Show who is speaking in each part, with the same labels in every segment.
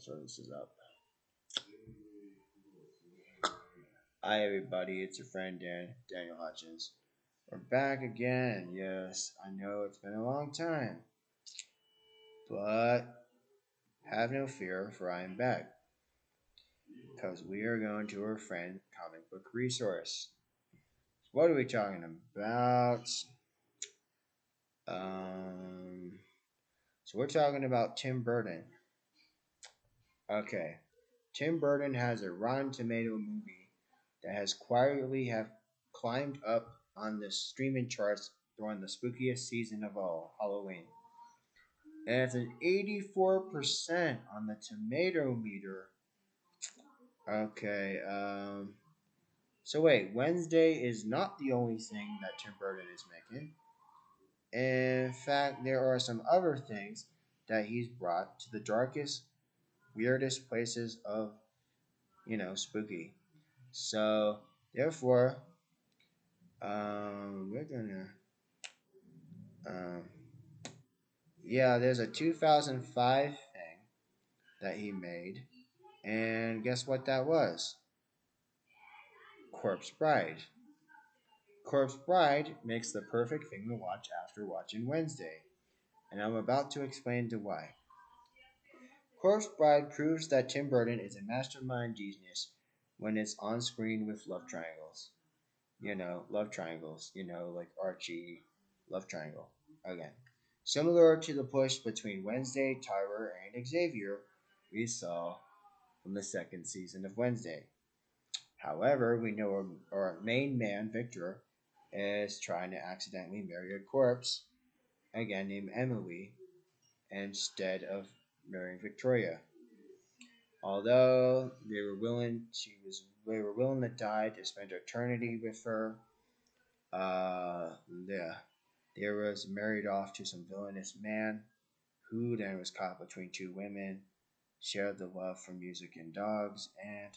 Speaker 1: So this is up. Hi everybody, it's your friend Daniel Hutchins. We're back again. Yes, I know it's been a long time, but have no fear, for I am back. Because we are going to our friend comic book resource. What are we talking about? Um, so we're talking about Tim Burton. Okay, Tim Burton has a Rotten Tomato movie that has quietly have climbed up on the streaming charts during the spookiest season of all, Halloween. And it's an 84% on the tomato meter. Okay, so wait, Wednesday is not the only thing that Tim Burton is making. In fact, there are some other things that he's brought to the darkest, weirdest places of, spooky. So, therefore, we're gonna, um, yeah, there's a 2005 thing that he made, and guess what that was? Corpse Bride. Corpse Bride makes the perfect thing to watch after watching Wednesday, and I'm about to explain to why. Corpse Bride proves that Tim Burton is a mastermind genius when it's on screen with love triangles. Love triangles, like Archie, love triangle. Again. Similar to the push between Wednesday, Tyler, and Xavier we saw from the second season of Wednesday. However, we know our main man, Victor, is trying to accidentally marry a corpse, again named Emily, instead of marrying Victoria. Although they were willing to die to spend eternity with her. Yeah, they was married off to some villainous man who then was caught between two women, shared the love for music and dogs, and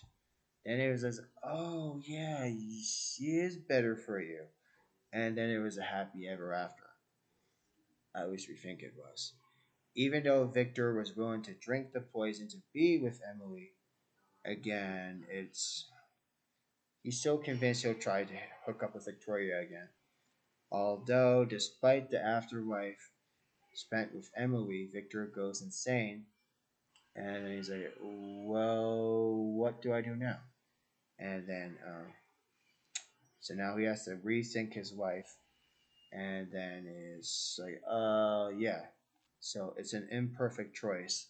Speaker 1: then it was as, oh yeah, she is better for you. And then it was a happy ever after. At least we think it was. Even though Victor was willing to drink the poison to be with Emily, again, he's so convinced he'll try to hook up with Victoria again. Although, despite the afterlife spent with Emily, Victor goes insane, and he's like, "Well, what do I do now?" And then, so now he has to rethink his life, and then it's like, yeah. So it's an imperfect choice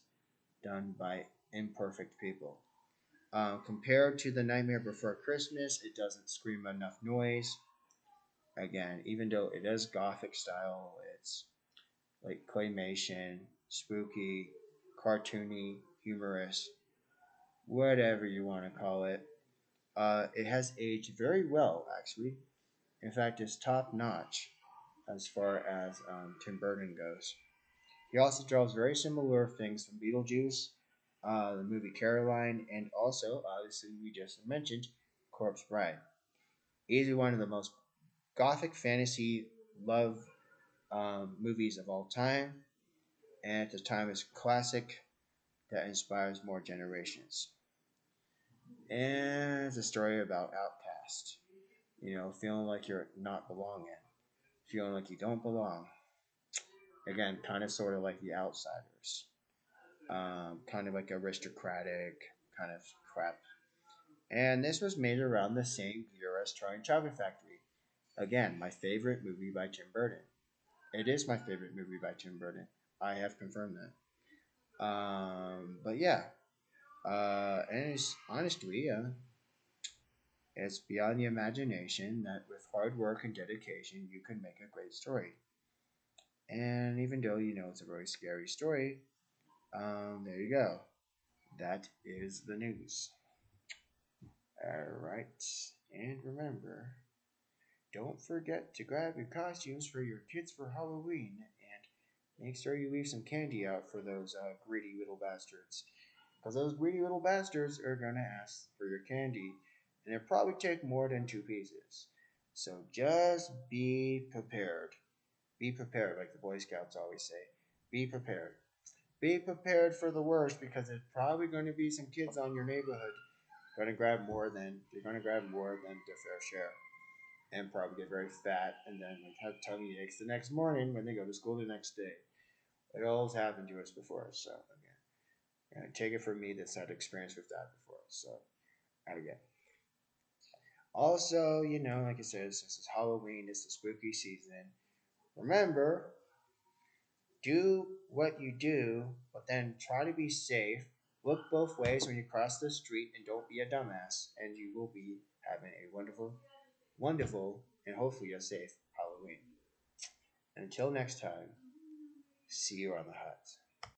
Speaker 1: done by imperfect people. Compared to The Nightmare Before Christmas, it doesn't scream enough noise. Again, even though it is gothic style, it's like claymation, spooky, cartoony, humorous, whatever you want to call it. It has aged very well, actually. In fact, it's top notch as far as Tim Burton goes. He also draws very similar things from Beetlejuice, the movie Caroline, and also, obviously, we just mentioned Corpse Bride. Easily one of the most gothic fantasy love movies of all time, and at the time is classic that inspires more generations. And it's a story about outcast, feeling like you're not belonging, feeling like you don't belong. Again, kind of sort of like the outsiders, kind of like aristocratic kind of crap. And this was made around the same year as Charlie and Chocolate Factory. Again, my favorite movie by Tim Burton. It is my favorite movie by Tim Burton. I have confirmed that. But yeah, and it's honestly, it's beyond the imagination that with hard work and dedication, you can make a great story. And even though it's a really scary story, there you go. That is the news. All right, and remember, don't forget to grab your costumes for your kids for Halloween, and make sure you leave some candy out for those greedy little bastards. Because those greedy little bastards are going to ask for your candy, and they'll probably take more than two pieces. So just be prepared. Be prepared, like the Boy Scouts always say. Be prepared. be prepared for the worst because there's probably going to be some kids on your neighborhood going to grab more than they're going to grab more than their fair share and probably get very fat and then like have tummy aches the next morning when they go to school the next day. It always happened to us before, so again, take it from me that's had experience with that before. So again, also, like I said, since it's Halloween, it's the spooky season. Remember, do what you do, but then try to be safe. Look both ways when you cross the street and don't be a dumbass, and you will be having a wonderful, wonderful, and hopefully a safe Halloween. Until next time, see you on the hut.